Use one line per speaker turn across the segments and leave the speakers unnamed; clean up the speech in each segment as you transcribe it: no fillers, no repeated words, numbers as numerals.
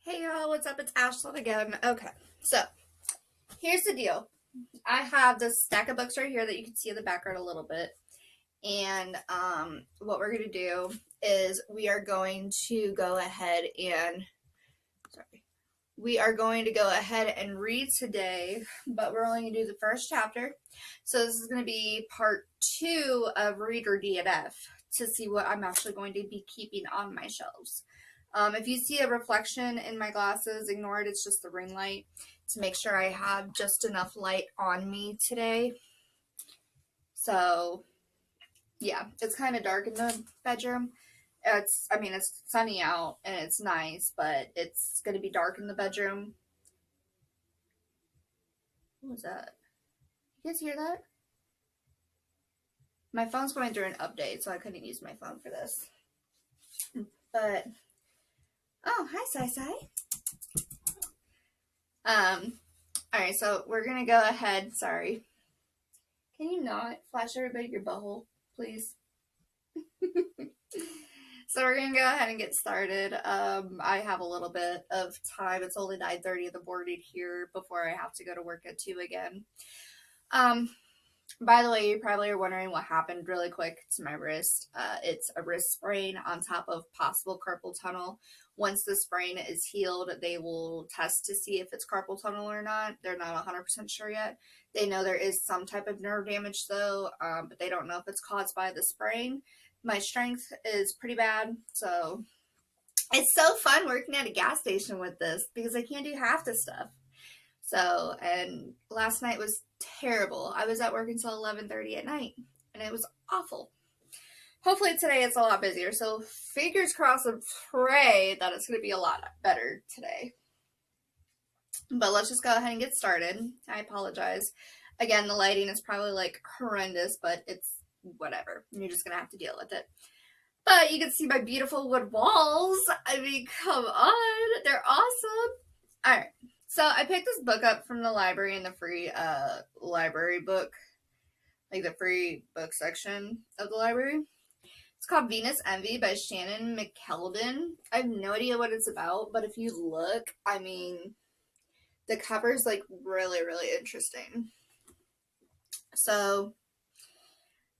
Hey y'all, what's up? It's Ashlyn again. Okay, so here's the deal. I have this stack of books right here that you can see in the background a little bit. And what we're going to do is we are going to go ahead and read today, but we're only going to do the first chapter. So this is going to be part 2 of Read or DNF to see what I'm actually going to be keeping on my shelves. If you see a reflection in my glasses, ignore it. It's just the ring light to make sure I have just enough light on me today. So, yeah, it's kind of dark in the bedroom. It's sunny out and it's nice, but it's going to be dark in the bedroom. What was that? You guys hear that? My phone's going through an update, so I couldn't use my phone for this. But, oh, hi, Sai. Alright, so we're gonna go ahead. Sorry. Can you not flash everybody your butthole, please? So we're gonna go ahead and get started. I have a little bit of time. It's only 9:30 in the morning here before I have to go to work at 2 again. By the way, you probably are wondering what happened really quick to my wrist. It's a wrist sprain on top of possible carpal tunnel. Once the sprain is healed, they will test to see if it's carpal tunnel or not. They're not 100% sure yet. They know there is some type of nerve damage though, but they don't know if it's caused by the sprain. My strength is pretty bad, so it's so fun working at a gas station with this because I can't do half the stuff. So, and last night was terrible. I was at work until 11:30 at night, and it was awful. Hopefully today it's a lot busier, so fingers crossed and pray that it's going to be a lot better today. But let's just go ahead and get started. I apologize. Again, the lighting is probably like horrendous, but it's whatever. You're just going to have to deal with it. But you can see my beautiful wood walls. I mean, come on. They're awesome. All right. So I picked this book up from the library in the free library book, like the free book section of the library. It's called Venus Envy by Shannon McKeldin. I have no idea what it's about, but if you look, I mean, the cover's like really, really interesting. So,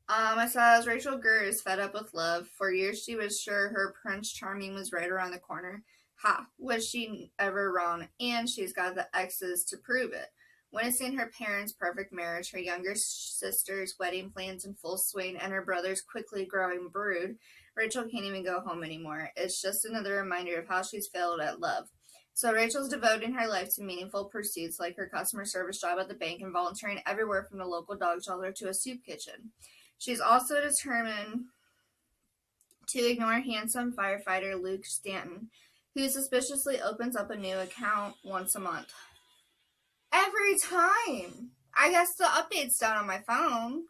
it says Rachel Gere is fed up with love. For years she was sure her Prince Charming was right around the corner. Ha, was she ever wrong? And she's got the exes to prove it. Witnessing her parents' perfect marriage, her younger sister's wedding plans in full swing, and her brother's quickly growing brood, Rachel can't even go home anymore. It's just another reminder of how she's failed at love. So Rachel's devoting her life to meaningful pursuits like her customer service job at the bank and volunteering everywhere from the local dog shelter to a soup kitchen. She's also determined to ignore handsome firefighter Luke Stanton, who suspiciously opens up a new account once a month. Every time! I guess the update's down on my phone.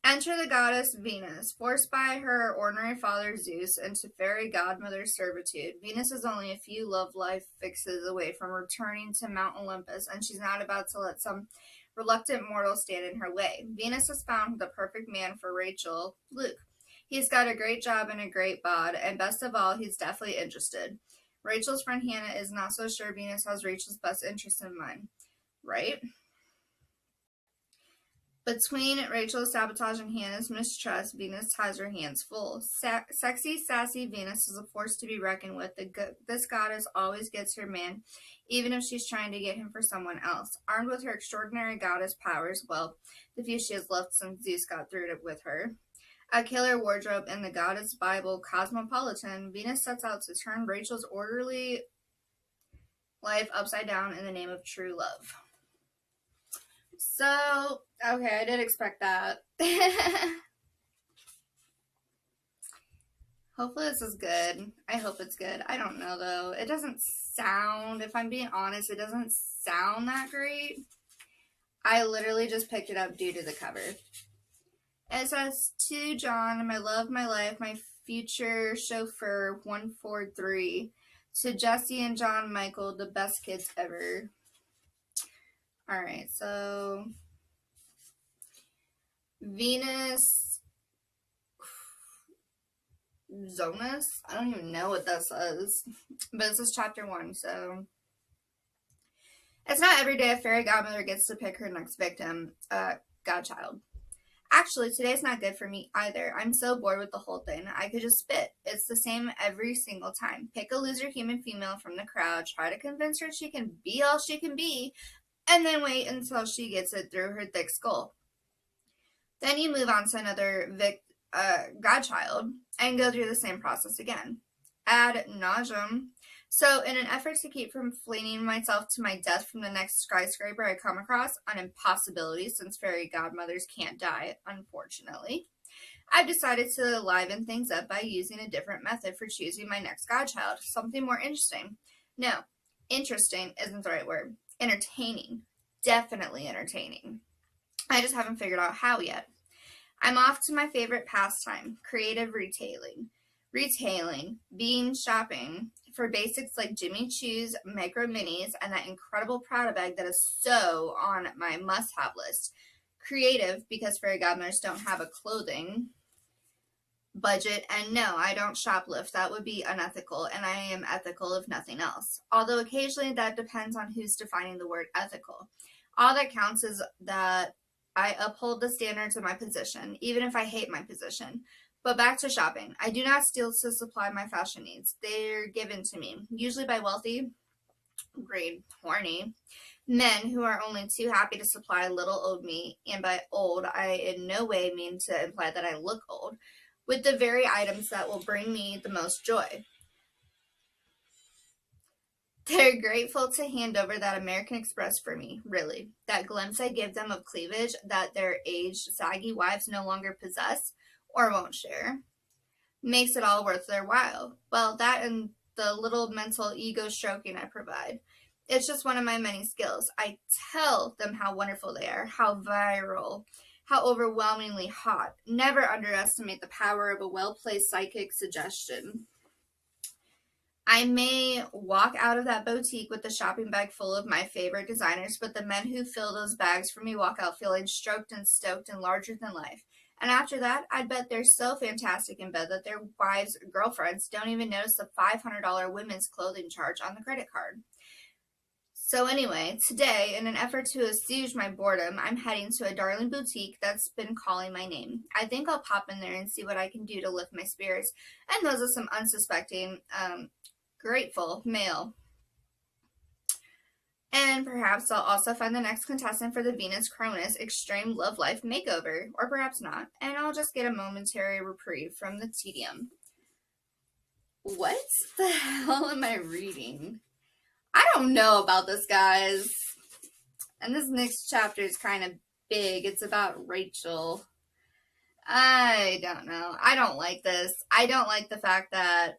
Enter the goddess Venus. Forced by her ordinary father Zeus into fairy godmother servitude, Venus is only a few love life fixes away from returning to Mount Olympus, and she's not about to let some reluctant mortal stand in her way. Venus has found the perfect man for Rachel, Luke. He's got a great job and a great bod, and best of all, he's definitely interested. Rachel's friend Hannah is not so sure Venus has Rachel's best interest in mind, right? Between Rachel's sabotage and Hannah's mistrust, Venus has her hands full. Sexy, sassy Venus is a force to be reckoned with. This goddess always gets her man, even if she's trying to get him for someone else. Armed with her extraordinary goddess powers, well, the few she has left since Zeus got through it with her, a killer wardrobe, and the goddess Bible cosmopolitan, Venus sets out to turn Rachel's orderly life upside down in the name of true love. So, okay, I did expect that. Hopefully this is good. I hope it's good. I don't know, though. It doesn't sound, if I'm being honest, it doesn't sound that great. I literally just picked it up due to the cover. It says, to John, my love, my life, my future chauffeur, 143. To Jesse and John Michael, the best kids ever. Alright, so Venus Zonus. I don't even know what that says. But this is chapter 1, so. It's not every day a fairy godmother gets to pick her next victim, godchild. Actually, today's not good for me either. I'm so bored with the whole thing. I could just spit. It's the same every single time. Pick a loser human female from the crowd, try to convince her she can be all she can be, and then wait until she gets it through her thick skull. Then you move on to another godchild and go through the same process again. Ad nauseum. So, in an effort to keep from flinging myself to my death from the next skyscraper I come across, an impossibility since fairy godmothers can't die, unfortunately, I've decided to liven things up by using a different method for choosing my next godchild. Something more interesting. No, interesting isn't the right word. Entertaining. Definitely entertaining. I just haven't figured out how yet. I'm off to my favorite pastime, creative retailing. Retailing being shopping for basics like Jimmy Choo's micro minis and that incredible Prada bag that is so on my must-have list. Creative because fairy godmothers don't have a clothing budget, and no, I don't shoplift. That would be unethical, and I am ethical if nothing else. Although occasionally that depends on who's defining the word ethical. All that counts is that I uphold the standards of my position, even if I hate my position. But back to shopping. I do not steal to supply my fashion needs. They're given to me, usually by wealthy, grade horny, men who are only too happy to supply little old me, and by old, I in no way mean to imply that I look old, with the very items that will bring me the most joy. They're grateful to hand over that American Express for me, really. That glimpse I give them of cleavage that their aged, saggy wives no longer possess or won't share makes it all worth their while. Well, that and the little mental ego stroking I provide. It's just one of my many skills. I tell them how wonderful they are, how viral, how overwhelmingly hot. Never underestimate the power of a well-placed psychic suggestion. I may walk out of that boutique with the shopping bag full of my favorite designers, but the men who fill those bags for me walk out feeling stroked and stoked and larger than life. And after that, I'd bet they're so fantastic in bed that their wives' girlfriends don't even notice the $500 women's clothing charge on the credit card. So anyway, today, in an effort to assuage my boredom, I'm heading to a darling boutique that's been calling my name. I think I'll pop in there and see what I can do to lift my spirits and those of some unsuspecting, grateful male. And perhaps I'll also find the next contestant for the Venus Cronus Extreme Love Life Makeover, or perhaps not, and I'll just get a momentary reprieve from the tedium. What the hell am I reading? I don't know about this, guys. And this next chapter is kind of big. It's about Rachel. I don't know. I don't like this. I don't like the fact that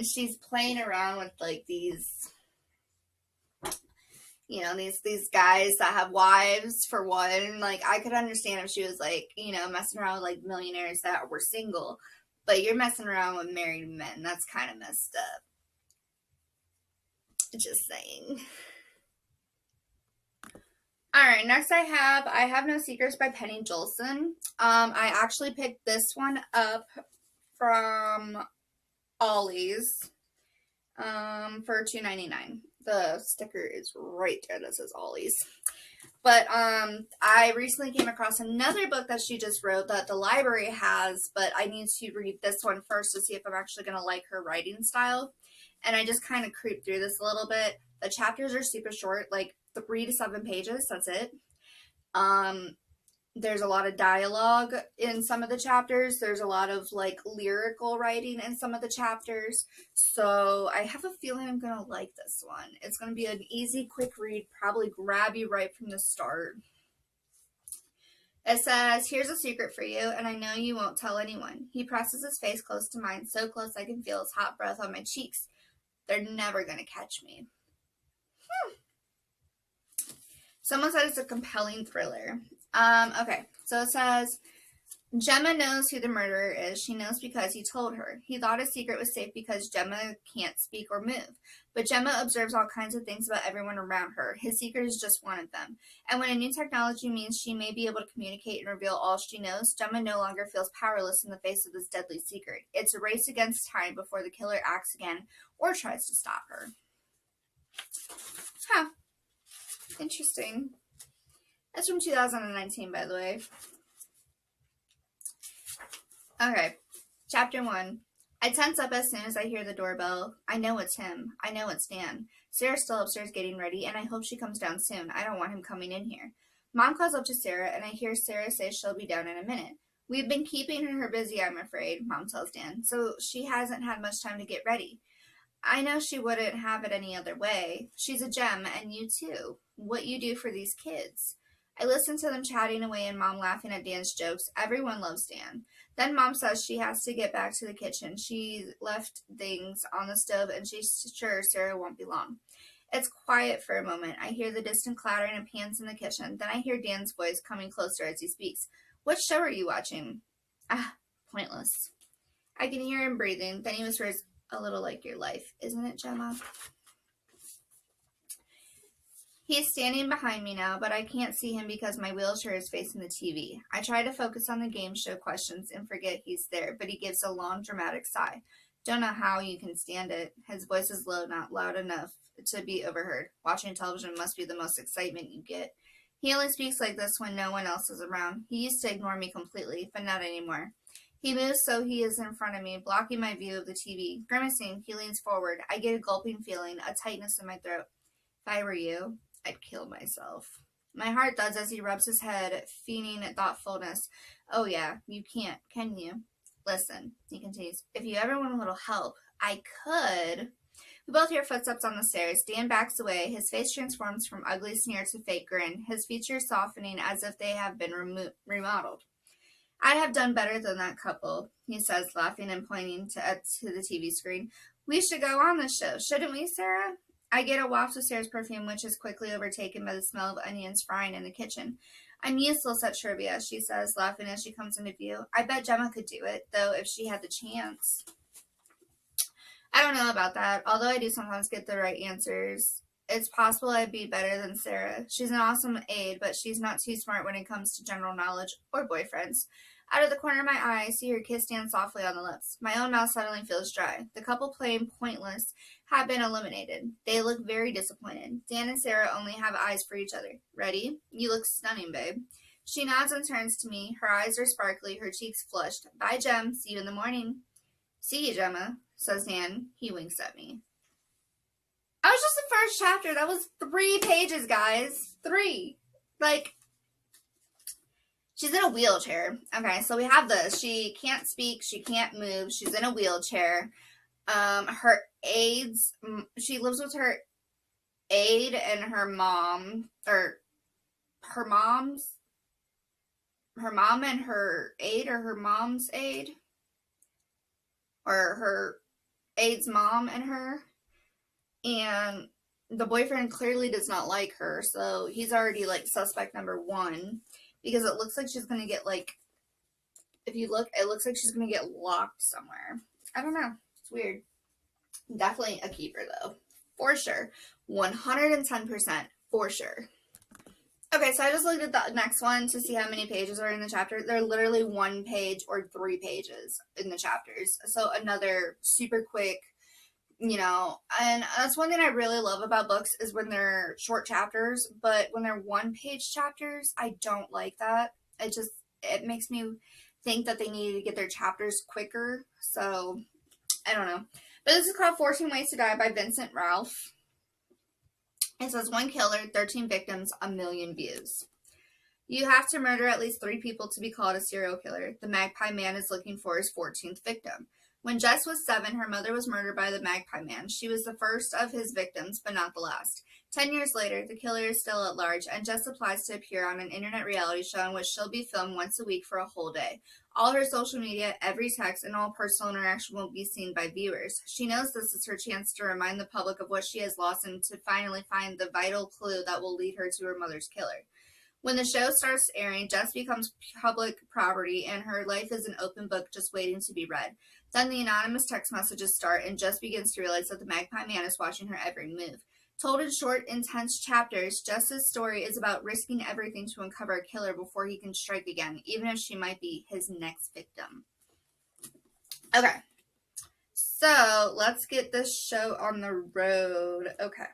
she's playing around with like these, you know, these guys that have wives for one. Like, I could understand if she was like, you know, messing around with like millionaires that were single, but you're messing around with married men. That's kind of messed up. Just saying. Alright, next I have No Secrets by Penny Jolson. I actually picked this one up from Ollie's for $2.99. The sticker is right there that says Ollie's. But I recently came across another book that she just wrote that the library has, but I need to read this one first to see if I'm actually going to like her writing style. And I just kind of creeped through this a little bit. The chapters are super short, like 3 to 7 pages. That's it. There's a lot of dialogue in some of the chapters. There's a lot of like lyrical writing in some of the chapters. So I have a feeling I'm going to like this one. It's going to be an easy, quick read, probably grab you right from the start. It says, here's a secret for you, and I know you won't tell anyone. He presses his face close to mine, so close I can feel his hot breath on my cheeks. They're never going to catch me. Someone said it's a compelling thriller. Okay, so it says, Gemma knows who the murderer is. She knows because he told her. He thought his secret was safe because Gemma can't speak or move. But Gemma observes all kinds of things about everyone around her. His secret is just one of them. And when a new technology means she may be able to communicate and reveal all she knows, Gemma no longer feels powerless in the face of this deadly secret. It's a race against time before the killer acts again or tries to stop her. Huh. Interesting. That's from 2019, by the way. Okay, chapter 1. I tense up as soon as I hear the doorbell. I know it's him. I know it's Dan. Sarah's still upstairs getting ready, and I hope she comes down soon. I don't want him coming in here. Mom calls up to Sarah, and I hear Sarah say she'll be down in a minute. We've been keeping her busy, I'm afraid, Mom tells Dan, so she hasn't had much time to get ready. I know she wouldn't have it any other way. She's a gem, and you too. What you do for these kids. I listen to them chatting away and Mom laughing at Dan's jokes. Everyone loves Dan. Then Mom says she has to get back to the kitchen. She left things on the stove and she's sure Sarah won't be long. It's quiet for a moment. I hear the distant clattering of pans in the kitchen. Then I hear Dan's voice coming closer as he speaks. What show are you watching? Ah, pointless. I can hear him breathing. Then he whispers, a little like your life, isn't it, Gemma? He's standing behind me now, but I can't see him because my wheelchair is facing the TV. I try to focus on the game show questions and forget he's there, but he gives a long, dramatic sigh. Don't know how you can stand it. His voice is low, not loud enough to be overheard. Watching television must be the most excitement you get. He only speaks like this when no one else is around. He used to ignore me completely, but not anymore. He moves so he is in front of me, blocking my view of the TV. Grimacing, he leans forward. I get a gulping feeling, a tightness in my throat. If I were you, I'd kill myself. My heart thuds as he rubs his head, feigning thoughtfulness. Oh yeah, you can't, can you? Listen, he continues, if you ever want a little help, I could. We both hear footsteps on the stairs. Dan backs away. His face transforms from ugly sneer to fake grin, his features softening as if they have been remodeled. I'd have done better than that couple, he says, laughing and pointing to the TV screen. We should go on this show, shouldn't we, Sarah? I get a waft of Sarah's perfume, which is quickly overtaken by the smell of onions frying in the kitchen. I'm useless at trivia, she says, laughing as she comes into view. I bet Gemma could do it, though, if she had the chance. I don't know about that. Although I do sometimes get the right answers, it's possible I'd be better than Sarah. She's an awesome aide, but she's not too smart when it comes to general knowledge or boyfriends. Out of the corner of my eye, I see her kiss Dan softly on the lips. My own mouth suddenly feels dry. The couple playing pointless have been eliminated. They look very disappointed. Dan and Sarah only have eyes for each other. Ready? You look stunning, babe. She nods and turns to me. Her eyes are sparkly, her cheeks flushed. Bye, Gem. See you in the morning. See you, Gemma, says Dan. He winks at me. That was just the first chapter. That was 3 pages, guys. 3. She's in a wheelchair. Okay, so we have this. She can't speak. She can't move. She's in a wheelchair. Her aides, she lives with her aide and her mom, or her mom and her aide, or her mom's aide, or her aide's mom and her. And the boyfriend clearly does not like her, so he's already, suspect number 1. Because it looks like she's going to get, if you look, it looks like she's going to get locked somewhere. I don't know. It's weird. Definitely a keeper, though. For sure. 110% for sure. Okay, so I just looked at the next one to see how many pages are in the chapter. They're literally 1 page or 3 pages in the chapters. So another super quick, and that's one thing I really love about books is when they're short chapters, but when they're 1-page chapters, I don't like that. It makes me think that they need to get their chapters quicker, so I don't know. But this is called 14 Ways to Die by Vincent Ralph. It says 1 killer, 13 victims, 1 million views. You have to murder at least 3 people to be called a serial killer. The Magpie Man is looking for his 14th victim. When Jess was 7, her mother was murdered by the Magpie Man. She was the first of his victims, but not the last. 10 years later, the killer is still at large, and Jess applies to appear on an internet reality show in which she'll be filmed once a week for a whole day. All her social media, every text, and all personal interaction will be seen by viewers. She knows this is her chance to remind the public of what she has lost and to finally find the vital clue that will lead her to her mother's killer. When the show starts airing, Jess becomes public property and her life is an open book just waiting to be read. Then the anonymous text messages start and Jess begins to realize that the Magpie Man is watching her every move. Told in short, intense chapters, Jess's story is about risking everything to uncover a killer before he can strike again, even if she might be his next victim. Okay, so let's get this show on the road. Okay.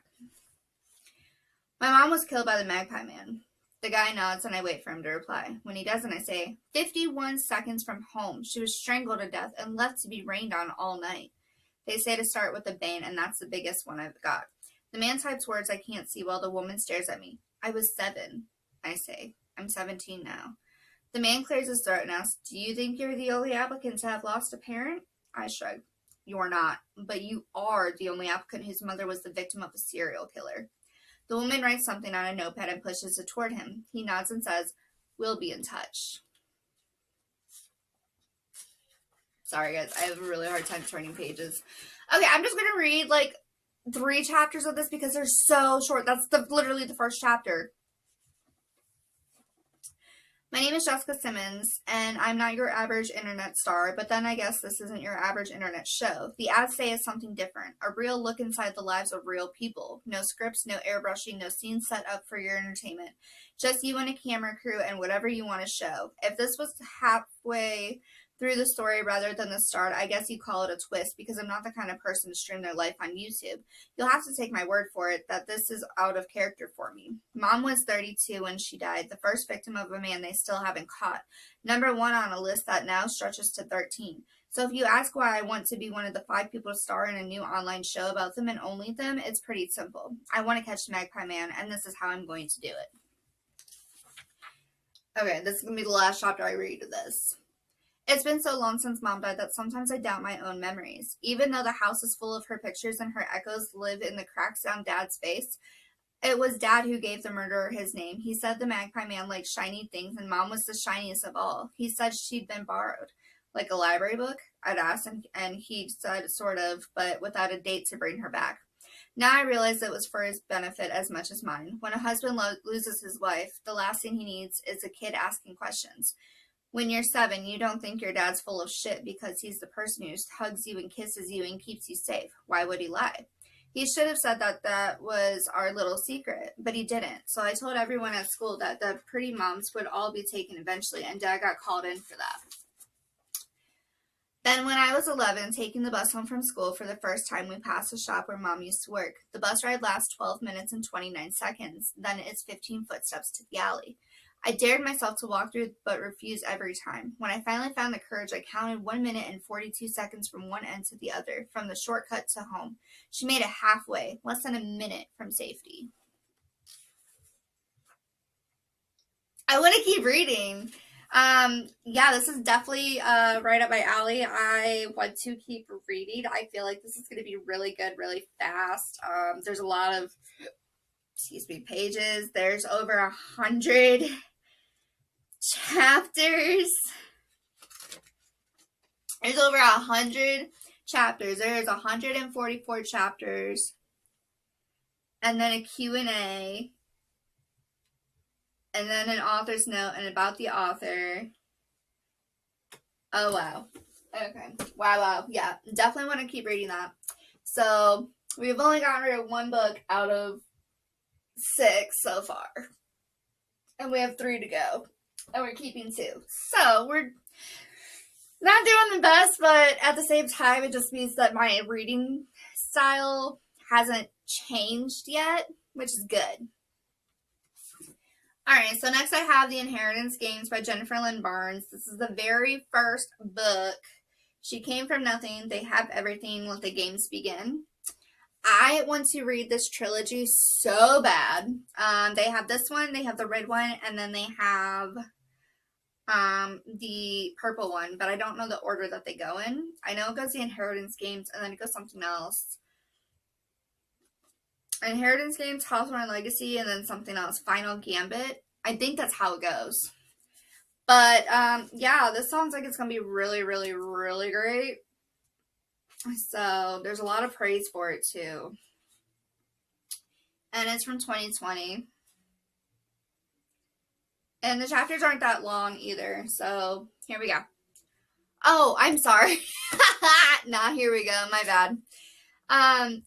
My mom was killed by the Magpie Man. The guy nods and I wait for him to reply. When he doesn't, I say, 51 seconds from home. She was strangled to death and left to be rained on all night. They say to start with a bane, and that's the biggest one I've got. The man types words I can't see while the woman stares at me. I was 7, I say. I'm 17 now. The man clears his throat and asks, do you think you're the only applicant to have lost a parent? I shrug. You're not, but you are the only applicant whose mother was the victim of a serial killer. The woman writes something on a notepad and pushes it toward him. He nods and says, we'll be in touch. Sorry, guys. I have a really hard time turning pages. Okay, I'm just going to read, 3 chapters of this because they're so short. That's literally the first chapter. My name is Jessica Simmons, and I'm not your average internet star, but then I guess this isn't your average internet show. The ads say it's something different, a real look inside the lives of real people. No scripts, no airbrushing, no scenes set up for your entertainment. Just you and a camera crew and whatever you want to show. If this was halfway through the story rather than the start, I guess you call it a twist because I'm not the kind of person to stream their life on YouTube. You'll have to take my word for it that this is out of character for me. Mom was 32 when she died, the first victim of a man they still haven't caught. Number 1 on a list that now stretches to 13. So if you ask why I want to be one of the 5 people to star in a new online show about them and only them, it's pretty simple. I want to catch the Magpie Man, and this is how I'm going to do it. Okay, this is going to be the last chapter I read of this. It's been so long since Mom died that sometimes I doubt my own memories. Even though the house is full of her pictures and her echoes live in the cracks down Dad's face, it was Dad who gave the murderer his name. He said the Magpie Man liked shiny things, and Mom was the shiniest of all. He said she'd been borrowed. Like a library book? I'd asked, and he said sort of, but without a date to bring her back. Now I realize it was for his benefit as much as mine. When a husband loses his wife, the last thing he needs is a kid asking questions. When you're 7, you don't think your dad's full of shit because he's the person who hugs you and kisses you and keeps you safe. Why would he lie? He should have said that was our little secret, but he didn't. So I told everyone at school that the pretty moms would all be taken eventually, and Dad got called in for that. Then when I was 11, taking the bus home from school for the first time, we passed a shop where Mom used to work. The bus ride lasts 12 minutes and 29 seconds. Then it's 15 footsteps to the alley. I dared myself to walk through, but refused every time. When I finally found the courage, I counted 1 minute and 42 seconds from one end to the other, from the shortcut to home. She made it halfway, less than a minute from safety. I want to keep reading. Yeah, this is definitely right up my alley. I want to keep reading. I feel like this is going to be really good, really fast. There's a lot of, pages. There's over 100 chapters. There's over 100 chapters. There's 144 chapters. And then a Q&A. And then an author's note and about the author. Oh, wow. Okay. Wow. Yeah, definitely want to keep reading that. So, we've only gotten rid of 1 book out of 6 so far. And we have 3 to go. And we're keeping 2. So, we're not doing the best, but at the same time, it just means that my reading style hasn't changed yet, which is good. Alright, so next I have The Inheritance Games by Jennifer Lynn Barnes. This is the very first book. She came from nothing. They have everything. Let the games begin. I want to read this trilogy so bad. They have this one, they have the red one, and then they have the purple one, but I don't know the order that they go in. I know it goes The Inheritance Games, and then it goes something else. Inheritance Games, Hawthorne Legacy, and then something else, Final Gambit. I think that's how it goes. But, yeah, this sounds like it's going to be really, really, really great. So, there's a lot of praise for it, too. And it's from 2020. And the chapters aren't that long either, so here we go. Oh, I'm sorry. Here we go. My bad.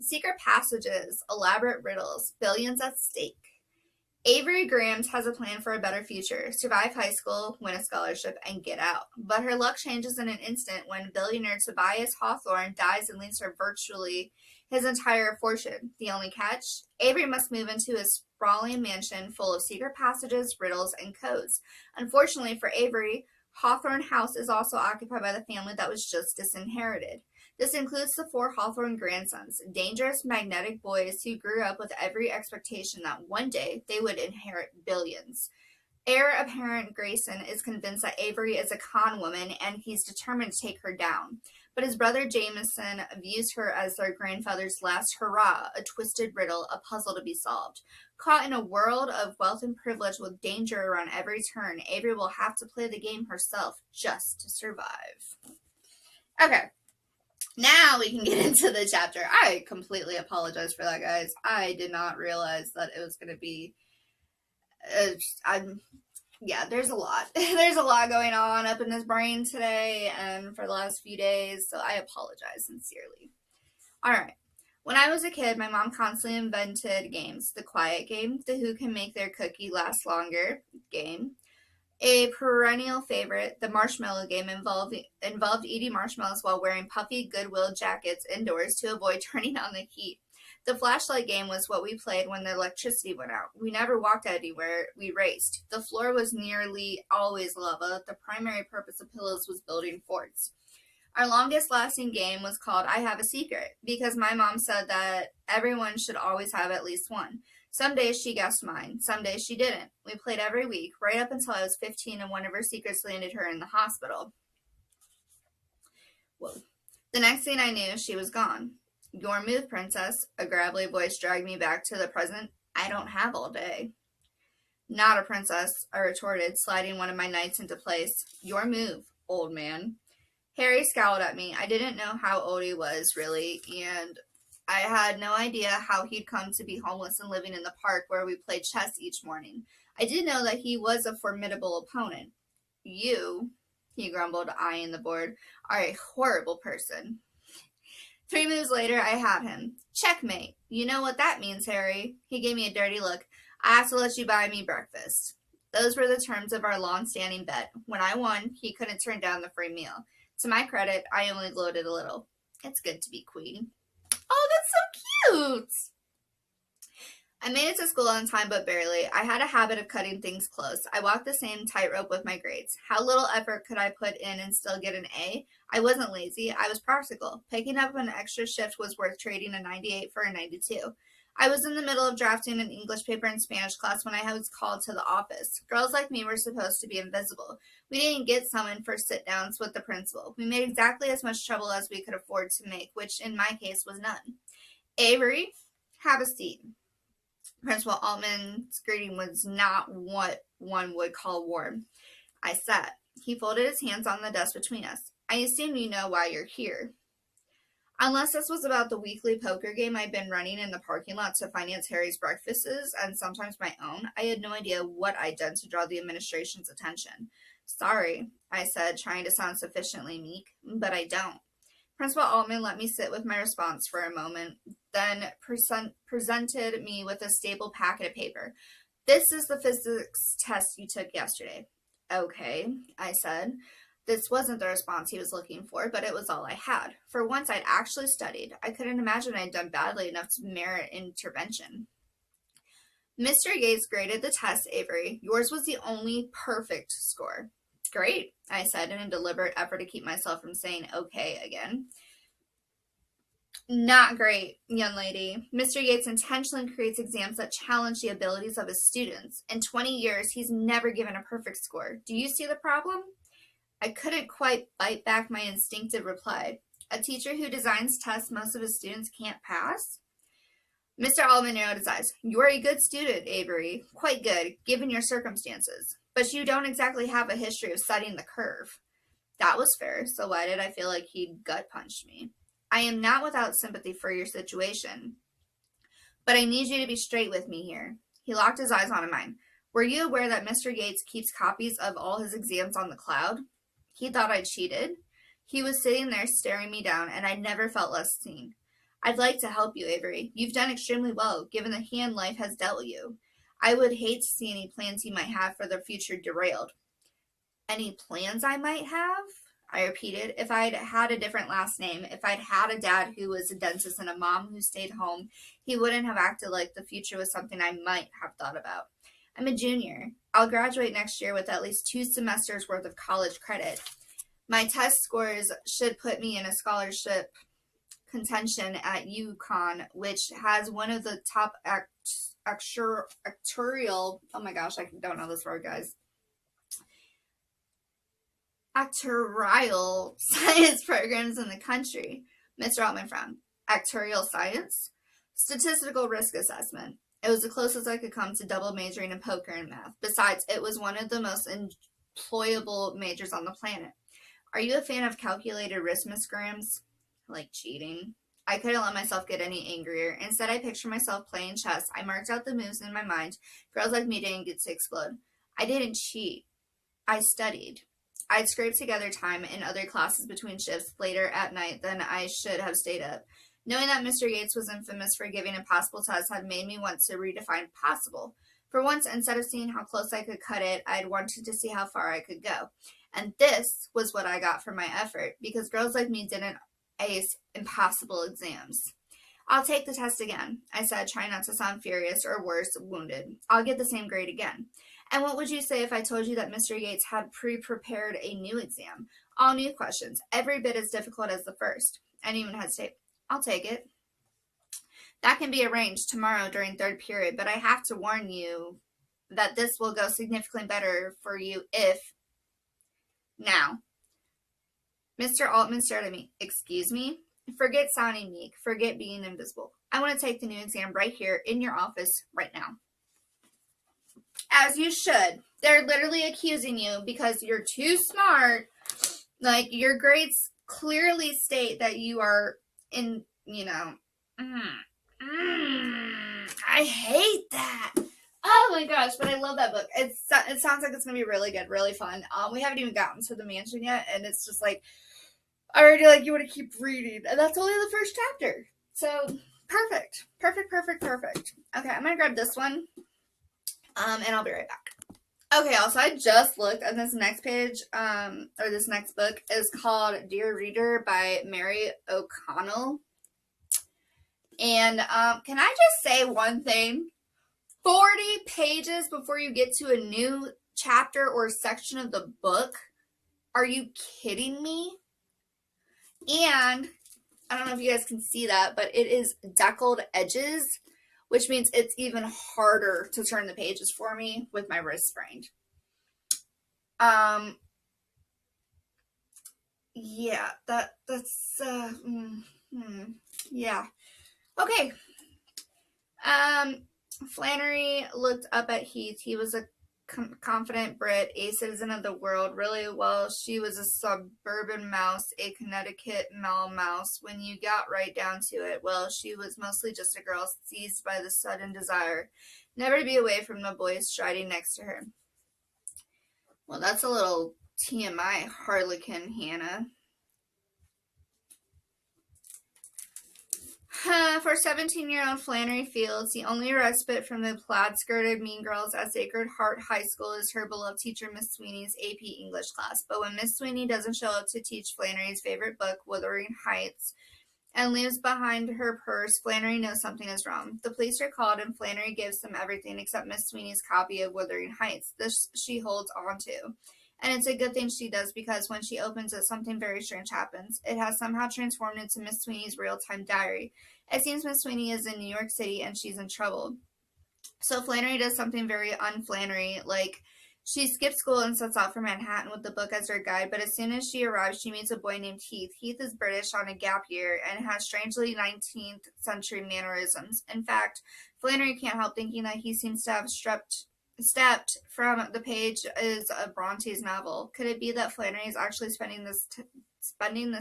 Secret passages, elaborate riddles, billions at stake. Avery Grams has a plan for a better future, survive high school, win a scholarship, and get out. But her luck changes in an instant when billionaire Tobias Hawthorne dies and leaves her virtually his entire fortune. The only catch? Avery must move into a sprawling mansion full of secret passages, riddles, and codes. Unfortunately for Avery, Hawthorne House is also occupied by the family that was just disinherited. This includes the 4 Hawthorne grandsons, dangerous, magnetic boys who grew up with every expectation that one day they would inherit billions. Heir apparent Grayson is convinced that Avery is a con woman and he's determined to take her down. But his brother Jameson views her as their grandfather's last hurrah, a twisted riddle, a puzzle to be solved. Caught in a world of wealth and privilege with danger around every turn, Avery will have to play the game herself just to survive. Okay. Now we can get into the chapter. I completely apologize for that, guys. I did not realize that it was going to be... there's a lot. There's a lot going on up in this brain today and for the last few days, so I apologize sincerely. Alright. When I was a kid, my mom constantly invented games. The quiet game, the who can make their cookie last longer game. A perennial favorite, the marshmallow game, involved eating marshmallows while wearing puffy Goodwill jackets indoors to avoid turning on the heat. The flashlight game was what we played when the electricity went out. We never walked anywhere, we raced. The floor was nearly always lava. The primary purpose of pillows was building forts. Our longest lasting game was called I Have a Secret, because my mom said that everyone should always have at least one. Some days she guessed mine, some days she didn't. We played every week, right up until I was 15 and one of her secrets landed her in the hospital. Whoa. The next thing I knew, she was gone. Your move, princess, a gravelly voice dragged me back to the present. I don't have all day. Not a princess, I retorted, sliding one of my knights into place. Your move, old man. Harry scowled at me. I didn't know how old he was, really, and I had no idea how he'd come to be homeless and living in the park where we played chess each morning. I did know that he was a formidable opponent. You, he grumbled, eyeing the board, are a horrible person. 3 moves later, I had him. Checkmate. You know what that means, Harry. He gave me a dirty look. I have to let you buy me breakfast. Those were the terms of our long-standing bet. When I won, he couldn't turn down the free meal. To my credit, I only gloated a little. It's good to be queen. Oh, that's so cute! I made it to school on time, but barely. I had a habit of cutting things close. I walked the same tightrope with my grades. How little effort could I put in and still get an A? I wasn't lazy. I was practical. Picking up an extra shift was worth trading a 98 for a 92. I was in the middle of drafting an English paper in Spanish class when I was called to the office. Girls like me were supposed to be invisible. We didn't get summoned for sit-downs with the principal. We made exactly as much trouble as we could afford to make, which in my case was none. Avery, have a seat. Principal Altman's greeting was not what one would call warm. I sat. He folded his hands on the desk between us. I assume you know why you're here. Unless this was about the weekly poker game I'd been running in the parking lot to finance Harry's breakfasts and sometimes my own, I had no idea what I'd done to draw the administration's attention. Sorry, I said, trying to sound sufficiently meek, but I don't. Principal Altman let me sit with my response for a moment, then presented me with a stapled packet of paper. This is the physics test you took yesterday. Okay, I said. This wasn't the response he was looking for, but it was all I had. For once, I'd actually studied. I couldn't imagine I'd done badly enough to merit intervention. Mr. Yates graded the test, Avery. Yours was the only perfect score. Great, I said in a deliberate effort to keep myself from saying okay again. Not great, young lady. Mr. Yates intentionally creates exams that challenge the abilities of his students. In 20 years, he's never given a perfect score. Do you see the problem? I couldn't quite bite back my instinctive reply. A teacher who designs tests most of his students can't pass? Mr. Altman narrowed his eyes. You're a good student, Avery. Quite good, given your circumstances. But you don't exactly have a history of studying the curve. That was fair, so why did I feel like he'd gut-punched me? I am not without sympathy for your situation. But I need you to be straight with me here. He locked his eyes on mine. Were you aware that Mr. Gates keeps copies of all his exams on the cloud? He thought I cheated. He was sitting there staring me down, and I never felt less seen. I'd like to help you, Avery. You've done extremely well, given the hand life has dealt you. I would hate to see any plans you might have for the future derailed. Any plans I might have? I repeated. If I'd had a different last name, if I'd had a dad who was a dentist and a mom who stayed home, he wouldn't have acted like the future was something I might have thought about. I'm a junior. I'll graduate next year with at least 2 semesters worth of college credit. My test scores should put me in a scholarship contention at UConn, which has one of the top actuarial, oh my gosh, I don't know this word, guys. Actuarial science programs in the country. Mr. Altman frowned. Actuarial science? Statistical risk assessment. It was the closest I could come to double majoring in poker and math. Besides, it was one of the most employable majors on the planet. Are you a fan of calculated risk, Miss Grams? Like cheating. I couldn't let myself get any angrier. Instead, I pictured myself playing chess. I marked out the moves in my mind. Girls like me didn't get to explode. I didn't cheat. I studied. I'd scraped together time in other classes between shifts later at night than I should have stayed up. Knowing that Mr. Gates was infamous for giving impossible tests had made me want to redefine possible. For once, instead of seeing how close I could cut it, I'd wanted to see how far I could go. And this was what I got for my effort, because girls like me didn't ace impossible exams. I'll take the test again, I said, trying not to sound furious or worse, wounded. I'll get the same grade again. And what would you say if I told you that Mr. Gates had pre-prepared a new exam? All new questions, every bit as difficult as the first. I didn't even hesitate. I'll take it. That can be arranged tomorrow during third period, but I have to warn you that this will go significantly better for you if... Now, Mr. Altman stared at me. Excuse me? Forget sounding meek. Forget being invisible. I want to take the new exam right here in your office right now. As you should. They're literally accusing you because you're too smart. Like, your grades clearly state that you are in, you know. I hate that. Oh my gosh, but I love that book. It sounds like it's going to be really good, really fun. We haven't even gotten to the mansion yet, and it's just like, I already like you want to keep reading. And that's only the first chapter. So, perfect. Perfect. Okay, I'm going to grab this one. And I'll be right back. Okay, also, I just looked at this next page, or this next book is called Dear Reader by Mary O'Connell. And, can I just say one thing? 40 pages before you get to a new chapter or section of the book? Are you kidding me? And, I don't know if you guys can see that, but it is deckled edges, which means it's even harder to turn the pages for me with my wrist sprained. Yeah, that's, yeah. Okay. Flannery looked up at Heath. He was a confident Brit, a citizen of the world. Really, well, she was a suburban mouse, a Connecticut mouse. When you got right down to it, well, she was mostly just a girl seized by the sudden desire never to be away from the boy striding next to her. Well, that's a little TMI, Harlequin Hannah. For 17-year-old Flannery Fields, the only respite from the plaid-skirted mean girls at Sacred Heart High School is her beloved teacher, Miss Sweeney's AP English class. But when Miss Sweeney doesn't show up to teach Flannery's favorite book, Wuthering Heights, and leaves behind her purse, Flannery knows something is wrong. The police are called, and Flannery gives them everything except Miss Sweeney's copy of Wuthering Heights. This she holds on to. And it's a good thing she does, because when she opens it, something very strange happens. It has somehow transformed into Miss Sweeney's real-time diary. It seems Miss Sweeney is in New York City, and she's in trouble. So Flannery does something very un-Flannery, like she skips school and sets off for Manhattan with the book as her guide, but as soon as she arrives, she meets a boy named Heath. Heath is British on a gap year and has strangely 19th century mannerisms. In fact, Flannery can't help thinking that he seems to have stepped from the page is a Bronte's novel. Could it be that Flannery is actually spending this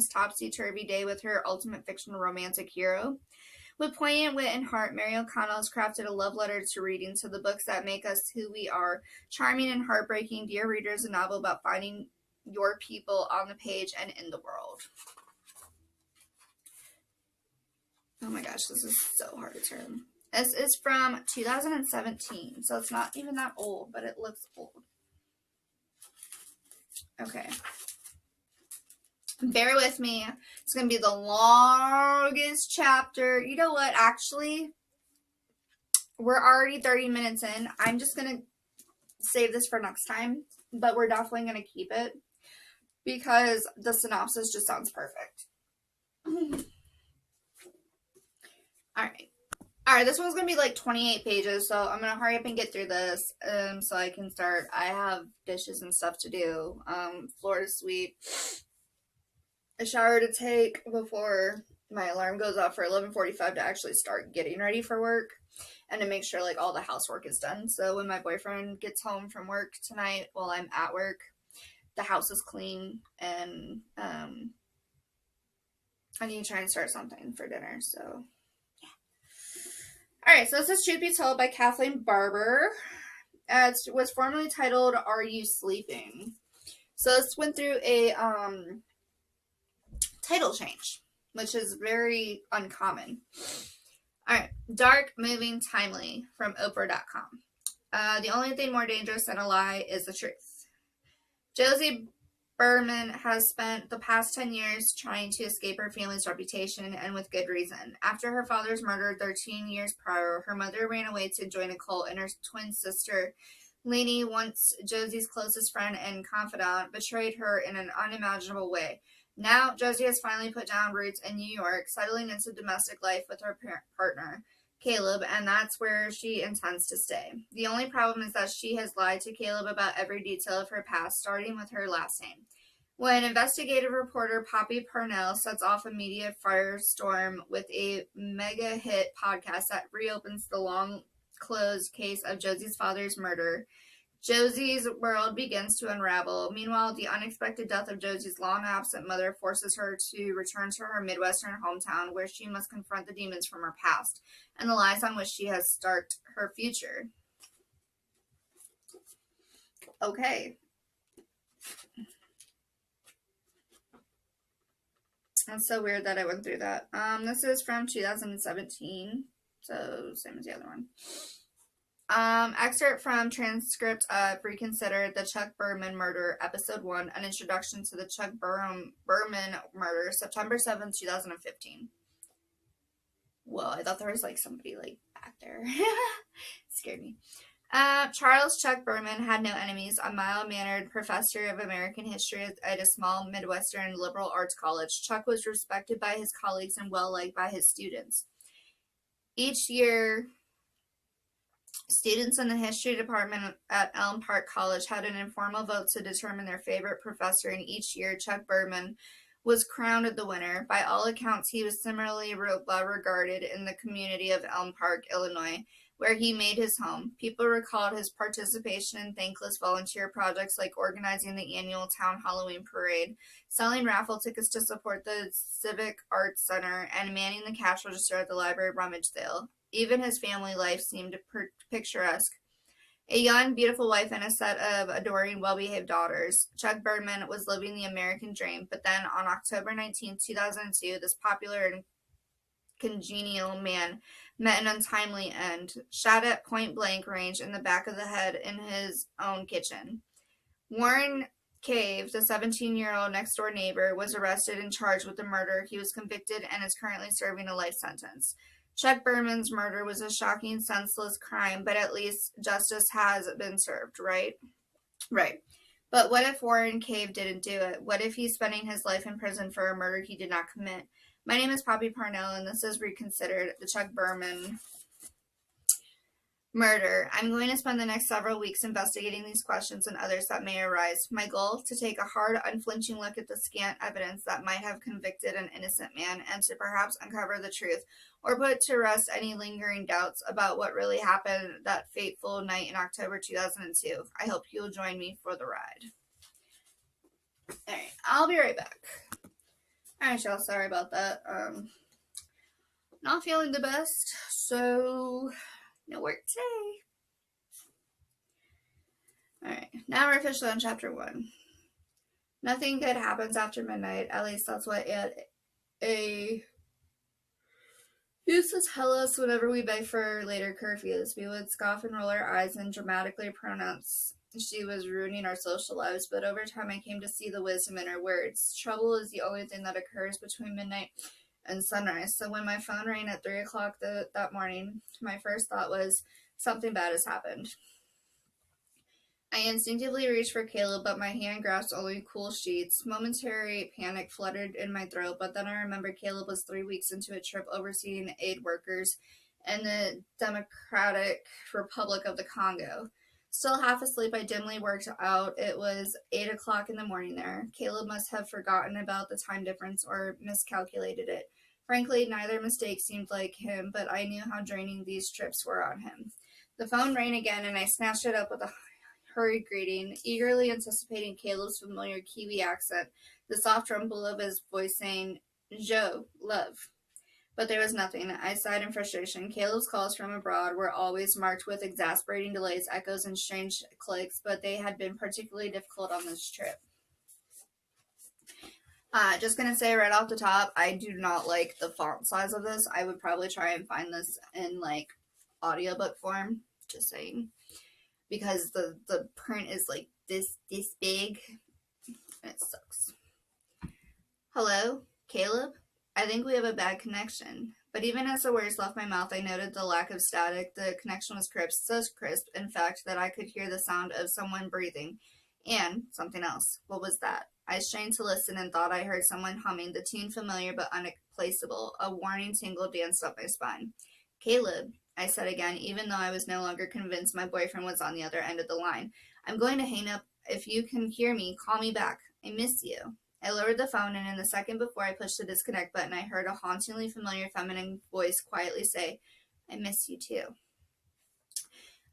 topsy-turvy day with her ultimate fictional romantic hero? With poignant wit and heart, Mary O'Connell has crafted a love letter to reading, to the books that make us who we are. Charming and heartbreaking, dear readers, a novel about finding your people on the page and in the world. Oh my gosh, this is so hard to turn. This is from 2017, so it's not even that old, but it looks old. Okay. Bear with me. It's going to be the longest chapter. You know what? Actually, we're already 30 minutes in. I'm just going to save this for next time, but we're definitely going to keep it because the synopsis just sounds perfect. Alright, this one's going to be like 28 pages, so I'm going to hurry up and get through this so I can start. I have dishes and stuff to do, floor to sweep, a shower to take before my alarm goes off for 11:45 to actually start getting ready for work, and to make sure like all the housework is done. So when my boyfriend gets home from work tonight while I'm at work, the house is clean, and I need to try and start something for dinner, so alright, so this is Truth Be Told by Kathleen Barber. It was formerly titled Are You Sleeping? So this went through a title change, which is very uncommon. Alright, Dark, Moving, Timely from Oprah.com. The only thing more dangerous than a lie is the truth. Josie Berman has spent the past 10 years trying to escape her family's reputation, and with good reason. After her father's murder 13 years prior, her mother ran away to join a cult, and her twin sister, Lainey, once Josie's closest friend and confidant, betrayed her in an unimaginable way. Now, Josie has finally put down roots in New York, settling into domestic life with her partner, Caleb, and that's where she intends to stay. The only problem is that she has lied to Caleb about every detail of her past, starting with her last name. When investigative reporter Poppy Parnell sets off a media firestorm with a mega hit podcast that reopens the long-closed case of Josie's father's murder, Josie's world begins to unravel. Meanwhile, the unexpected death of Josie's long-absent mother forces her to return to her Midwestern hometown, where she must confront the demons from her past and the lies on which she has staked her future. Okay. That's so weird that I went through that. This is from 2017, so same as the other one. Excerpt from transcript of Reconsider the Chuck Berman Murder, Episode 1, an introduction to the Chuck Berman Murder, September 7th, 2015. Whoa, I thought there was like somebody like back there. Scared me. Charles Chuck Berman had no enemies, a mild-mannered professor of American history at a small Midwestern liberal arts college. Chuck was respected by his colleagues and well-liked by his students. Each year, students in the history department at Elm Park College had an informal vote to determine their favorite professor, and each year Chuck Berman was crowned the winner. By all accounts, he was similarly well regarded in the community of Elm Park, Illinois, where he made his home. People recalled his participation in thankless volunteer projects like organizing the annual town Halloween parade, selling raffle tickets to support the Civic Arts Center, and manning the cash register at the library rummage sale. Even his family life seemed picturesque. A young, beautiful wife and a set of adoring, well-behaved daughters. Chuck Berman was living the American dream, but then on October 19, 2002, this popular and congenial man met an untimely end, shot at point-blank range in the back of the head in his own kitchen. Warren Cave, the 17-year-old next-door neighbor, was arrested and charged with the murder. He was convicted and is currently serving a life sentence. Chuck Berman's murder was a shocking, senseless crime, but at least justice has been served, right? Right. But what if Warren Cave didn't do it? What if he's spending his life in prison for a murder he did not commit? My name is Poppy Parnell, and this is Reconsidered, the Chuck Berman murder. I'm going to spend the next several weeks investigating these questions and others that may arise. My goal, to take a hard, unflinching look at the scant evidence that might have convicted an innocent man, and to perhaps uncover the truth, or put to rest any lingering doubts about what really happened that fateful night in October 2002. I hope you'll join me for the ride. Alright, I'll be right back. Alright, y'all, sorry about that. Not feeling the best, so no work today. Alright, now we're officially on chapter 1. Nothing good happens after midnight. At least that's what A used to tell us whenever we begged for later curfews. We would scoff and roll our eyes and dramatically pronounce she was ruining our social lives, but over time I came to see the wisdom in her words. Trouble is the only thing that occurs between midnight and sunrise. So when my phone rang at 3 o'clock that morning, my first thought was, something bad has happened. I instinctively reached for Caleb, but my hand grasped only cool sheets. Momentary panic fluttered in my throat, but then I remembered Caleb was 3 weeks into a trip overseeing aid workers in the Democratic Republic of the Congo. Still half asleep, I dimly worked out it was 8 o'clock in the morning there. Caleb must have forgotten about the time difference or miscalculated it. Frankly, neither mistake seemed like him, but I knew how draining these trips were on him. The phone rang again, and I snatched it up with a hurried greeting, eagerly anticipating Caleb's familiar Kiwi accent, the soft rumble of his voice saying, "Joe, love." But there was nothing. I sighed in frustration. Caleb's calls from abroad were always marked with exasperating delays, echoes, and strange clicks, but they had been particularly difficult on this trip. Just gonna say right off the top, I do not like the font size of this. I would probably try and find this in like audiobook form. Just saying. Because the print is like this big, and it sucks. Hello, Caleb? I think we have a bad connection. But even as the words left my mouth, I noted the lack of static. The connection was crisp, so crisp, in fact, that I could hear the sound of someone breathing. And something else. What was that? I strained to listen and thought I heard someone humming, the tune familiar but unplaceable. A warning tingle danced up my spine. Caleb, I said again, even though I was no longer convinced my boyfriend was on the other end of the line. I'm going to hang up. If you can hear me, call me back. I miss you. I lowered the phone, and in the second before I pushed the disconnect button, I heard a hauntingly familiar feminine voice quietly say, I miss you too.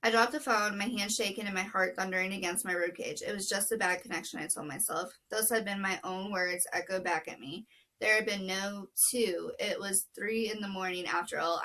I dropped the phone, my hand shaking and my heart thundering against my ribcage. It was just a bad connection, I told myself. Those had been my own words echoed back at me. There had been no two. It was 3 in the morning after all.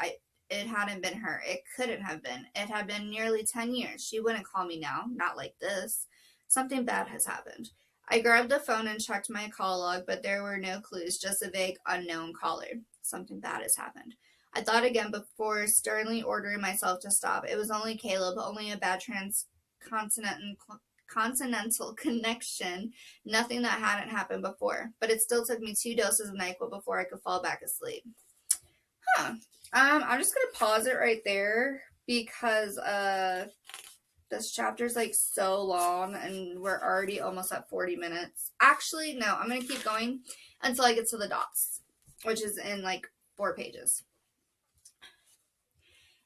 It hadn't been her. It couldn't have been. It had been nearly 10 years. She wouldn't call me now. Not like this. Something bad has happened. I grabbed the phone and checked my call log, but there were no clues, just a vague unknown caller. Something bad has happened. I thought again before sternly ordering myself to stop. It was only Caleb, only a bad transcontinental connection, nothing that hadn't happened before. But it still took me 2 doses of NyQuil before I could fall back asleep. I'm just gonna pause it right there because this chapter's like so long and we're already almost at 40 minutes. Actually, no, I'm gonna keep going until I get to the dots, which is in like 4 pages.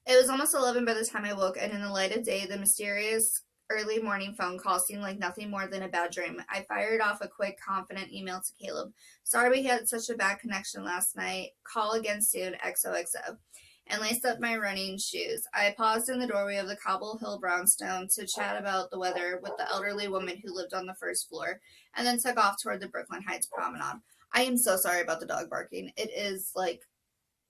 It was almost 11 by the time I woke, and in the light of day, the mysterious early morning phone call seemed like nothing more than a bad dream. I fired off a quick, confident email to Caleb. Sorry we had such a bad connection last night. Call again soon, XOXO. And laced up my running shoes. I paused in the doorway of the Cobble Hill brownstone to chat about the weather with the elderly woman who lived on the first floor, and then took off toward the Brooklyn Heights promenade. I am so sorry about the dog barking. It is like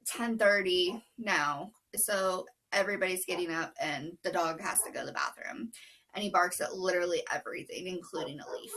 10:30 now, so everybody's getting up and the dog has to go to the bathroom, and he barks at literally everything, including a leaf.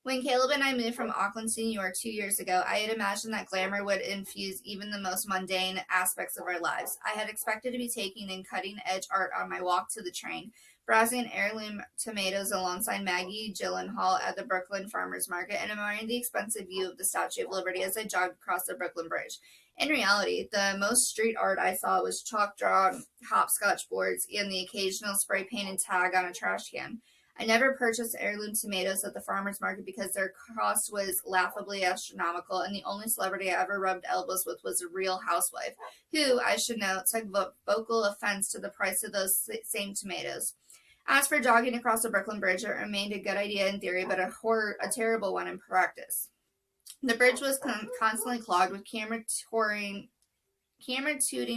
When Caleb and I moved from Auckland to New York 2 years ago, I had imagined that glamour would infuse even the most mundane aspects of our lives. I had expected to be taking in cutting-edge art on my walk to the train, browsing heirloom tomatoes alongside Maggie Gyllenhaal at the Brooklyn Farmers Market, and admiring the expensive view of the Statue of Liberty as I jogged across the Brooklyn Bridge. In reality, the most street art I saw was chalk-drawn hopscotch boards and the occasional spray-painted tag on a trash can. I never purchased heirloom tomatoes at the farmer's market because their cost was laughably astronomical, and the only celebrity I ever rubbed elbows with was a Real Housewife, who, I should note, took vocal offense to the price of those same tomatoes. As for jogging across the Brooklyn Bridge, it remained a good idea in theory, but a terrible one in practice. The bridge was constantly clogged with camera-tooting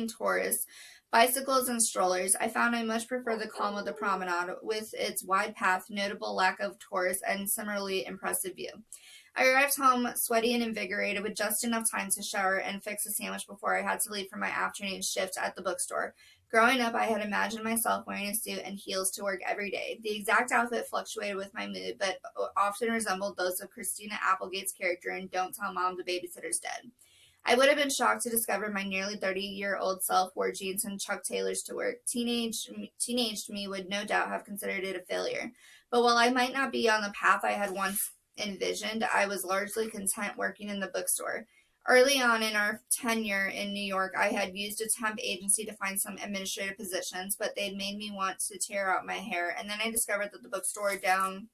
tourists, bicycles, and strollers. I found I much prefer the calm of the promenade, with its wide path, notable lack of tourists, and similarly impressive view. I arrived home sweaty and invigorated with just enough time to shower and fix a sandwich before I had to leave for my afternoon shift at the bookstore. Growing up, I had imagined myself wearing a suit and heels to work every day. The exact outfit fluctuated with my mood, but often resembled those of Christina Applegate's character in Don't Tell Mom the Babysitter's Dead. I would have been shocked to discover my nearly 30-year-old self wore jeans and Chuck Taylors to work. Teenaged me would no doubt have considered it a failure. But while I might not be on the path I had once envisioned, I was largely content working in the bookstore. Early on in our tenure in New York, I had used a temp agency to find some administrative positions, but they'd made me want to tear out my hair. And then I discovered that the bookstore down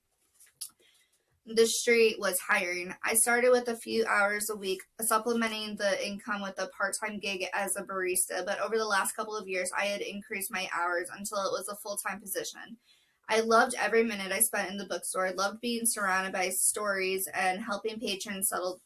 the street was hiring. I started with a few hours a week, supplementing the income with a part-time gig as a barista, but over the last couple of years, I had increased my hours until it was a full-time position. I loved every minute I spent in the bookstore. I loved being surrounded by stories and helping patrons select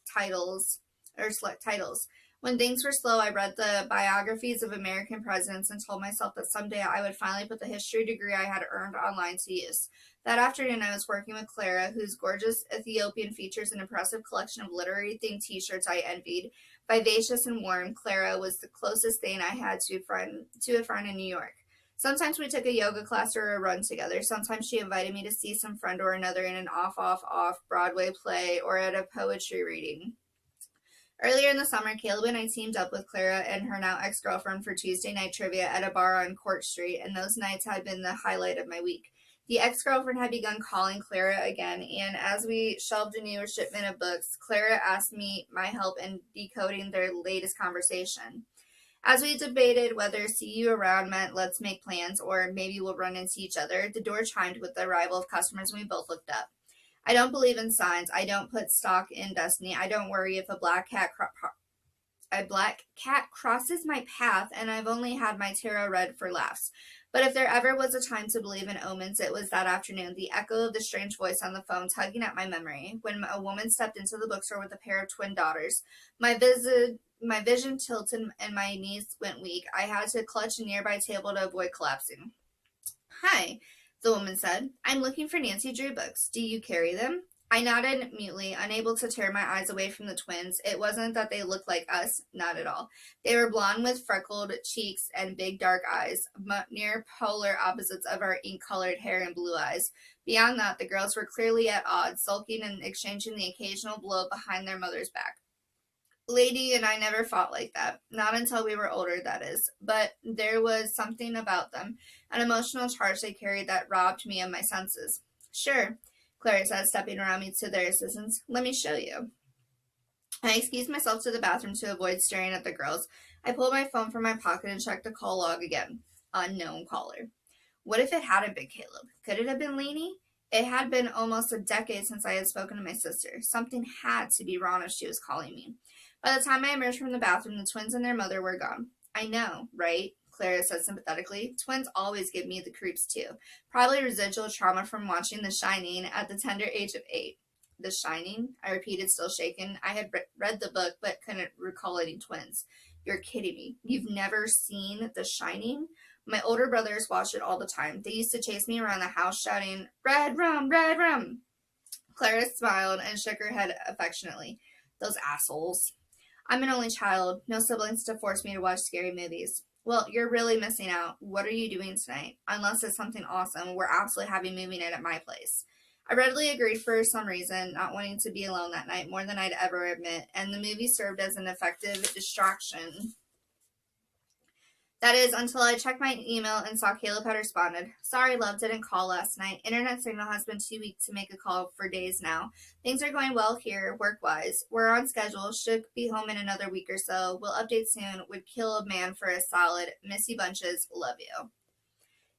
titles. When things were slow, I read the biographies of American presidents and told myself that someday I would finally put the history degree I had earned online to use. That afternoon, I was working with Clara, whose gorgeous Ethiopian features an impressive collection of literary-themed t-shirts I envied. Vivacious and warm, Clara was the closest thing I had to a friend in New York. Sometimes we took a yoga class or a run together. Sometimes she invited me to see some friend or another in an off Broadway play or at a poetry reading. Earlier in the summer, Caleb and I teamed up with Clara and her now ex-girlfriend for Tuesday night trivia at a bar on Court Street, and those nights had been the highlight of my week. The ex-girlfriend had begun calling Clara again, and as we shelved a new shipment of books, Clara asked me my help in decoding their latest conversation. As we debated whether see you around meant let's make plans or maybe we'll run into each other, the door chimed with the arrival of customers and we both looked up. I don't believe in signs. I don't put stock in destiny. I don't worry if a black cat crosses my path, and I've only had my tarot read for laughs. But if there ever was a time to believe in omens, it was that afternoon, the echo of the strange voice on the phone tugging at my memory, when a woman stepped into the bookstore with a pair of twin daughters. My vision tilted and my knees went weak. I had to clutch a nearby table to avoid collapsing. Hi, the woman said. I'm looking for Nancy Drew books. Do you carry them? I nodded mutely, unable to tear my eyes away from the twins. It wasn't that they looked like us, not at all. They were blonde with freckled cheeks and big dark eyes, near polar opposites of our ink-colored hair and blue eyes. Beyond that, the girls were clearly at odds, sulking and exchanging the occasional blow behind their mother's back. Lady and I never fought like that. Not until we were older, that is. But there was something about them, an emotional charge they carried that robbed me of my senses. Sure, Clara said, stepping around me to their assistance. Let me show you. I excused myself to the bathroom to avoid staring at the girls. I pulled my phone from my pocket and checked the call log again. Unknown caller. What if it hadn't been Caleb? Could it have been Lainey? It had been almost a decade since I had spoken to my sister. Something had to be wrong if she was calling me. By the time I emerged from the bathroom, the twins and their mother were gone. I know, right? Clara said sympathetically. Twins always give me the creeps, too. Probably residual trauma from watching The Shining at the tender age of 8. The Shining? I repeated, still shaken. I had read the book, but couldn't recall any twins. You're kidding me. You've never seen The Shining? My older brothers watched it all the time. They used to chase me around the house shouting, Red rum, red rum. Clara smiled and shook her head affectionately. Those assholes. I'm an only child. No siblings to force me to watch scary movies. Well, you're really missing out. What are you doing tonight? Unless it's something awesome, we're absolutely having movie night at my place. I readily agreed for some reason, not wanting to be alone that night more than I'd ever admit, and the movie served as an effective distraction. That is, until I checked my email and saw Caleb had responded. Sorry, love, didn't call last night. Internet signal has been too weak to make a call for days now. Things are going well here, work-wise. We're on schedule. Should be home in another week or so. We'll update soon. Would kill a man for a solid. Missy Bunches, love you.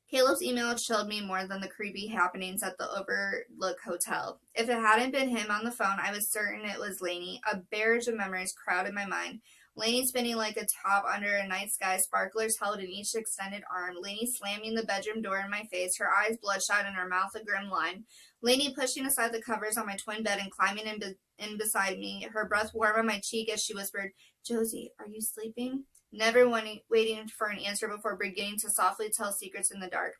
Caleb's email chilled me more than the creepy happenings at the Overlook Hotel. If it hadn't been him on the phone, I was certain it was Lainey. A barrage of memories crowded my mind. Lainey spinning like a top under a night sky, sparklers held in each extended arm. Lainey slamming the bedroom door in my face, her eyes bloodshot and her mouth a grim line. Lainey pushing aside the covers on my twin bed and climbing in beside me, her breath warm on my cheek as she whispered, Josie, are you sleeping? Never waiting for an answer before beginning to softly tell secrets in the dark.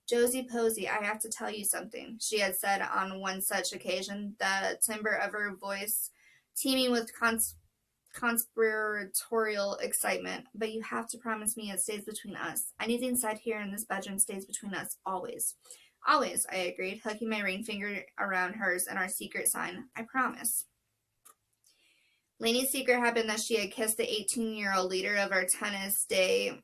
Josie Posey, I have to tell you something, she had said on one such occasion, the timbre of her voice teeming with conspiratorial excitement. But you have to promise me it stays between us. Anything said here in this bedroom stays between us, always. Always, I agreed, hooking my ring finger around hers and our secret sign. I promise. Lainey's secret had been that she had kissed the 18-year-old leader of our tennis day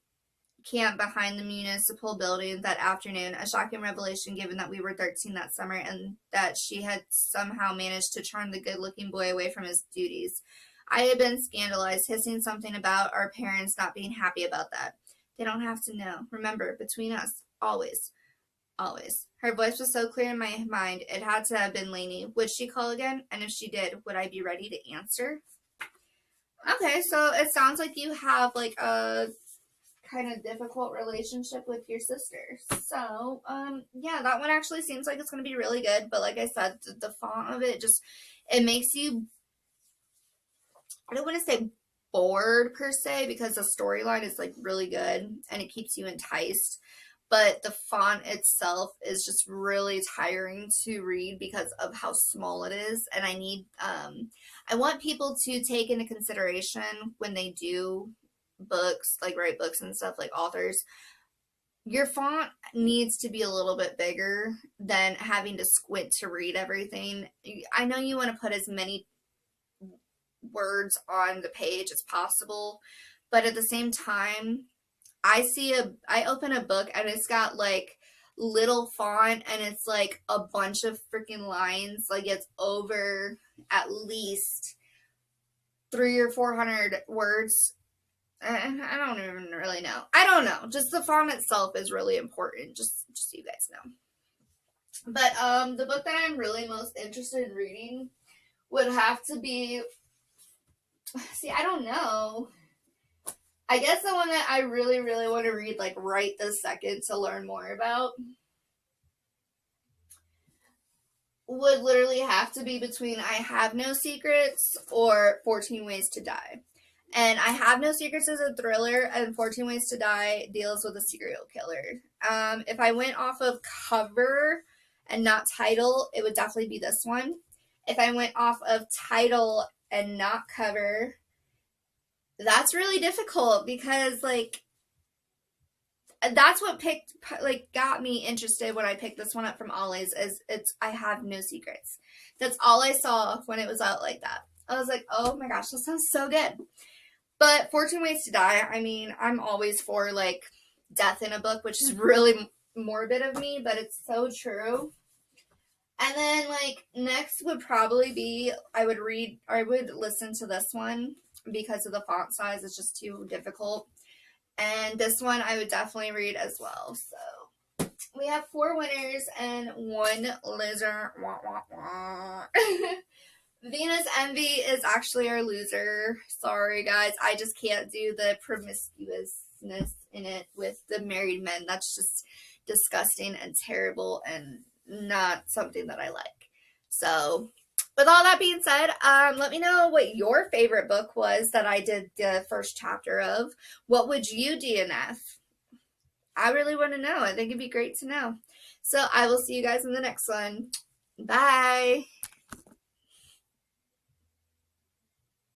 camp behind the municipal building that afternoon, a shocking revelation given that we were 13 that summer and that she had somehow managed to charm the good-looking boy away from his duties. I had been scandalized, hissing something about our parents not being happy about that. They don't have to know. Remember, between us, always. Always. Her voice was so clear in my mind, it had to have been Lainey. Would she call again? And if she did, would I be ready to answer? Okay, so it sounds like you have like a kind of difficult relationship with your sister. So, yeah, that one actually seems like it's going to be really good. But like I said, the font of it just, it makes you, I don't want to say bored per se, because the storyline is like really good and it keeps you enticed. But the font itself is just really tiring to read because of how small it is. And I want people to take into consideration when they do books, like write books and stuff, like authors, your font needs to be a little bit bigger than having to squint to read everything. I know you want to put as many words on the page as possible, but at the same time, I open a book and it's got like little font and it's like a bunch of freaking lines, like it's over at least 300 or 400 words. I don't even really know. I don't know. Just the font itself is really important, just so you guys know. But the book that I'm really most interested in reading would have to be, see, I don't know. I guess the one that I really, really want to read, like, right this second to learn more about would literally have to be between I Have No Secrets or 14 Ways to Die. And I Have No Secrets is a thriller, and 14 Ways to Die deals with a serial killer. If I went off of cover and not title, it would definitely be this one. If I went off of title and not cover, that's really difficult because, like, that's what got me interested when I picked this one up from Ollie's, is it's I Have No Secrets. That's all I saw when it was out like that. I was like, oh my gosh, this sounds so good. But 14 Ways to Die, I mean, I'm always for, like, death in a book, which is really morbid of me, but it's so true. And then, like, next would probably be, I would listen to this one because of the font size. It's just too difficult. And this one I would definitely read as well. So we have 4 winners and 1 loser. Wah, wah, wah. Venus Envy is actually our loser. Sorry, guys. I just can't do the promiscuousness in it with the married men. That's just disgusting and terrible and not something that I like. So, with all that being said, let me know what your favorite book was that I did the first chapter of. What would you DNF? I really want to know. I think it'd be great to know. So I will see you guys in the next one. Bye.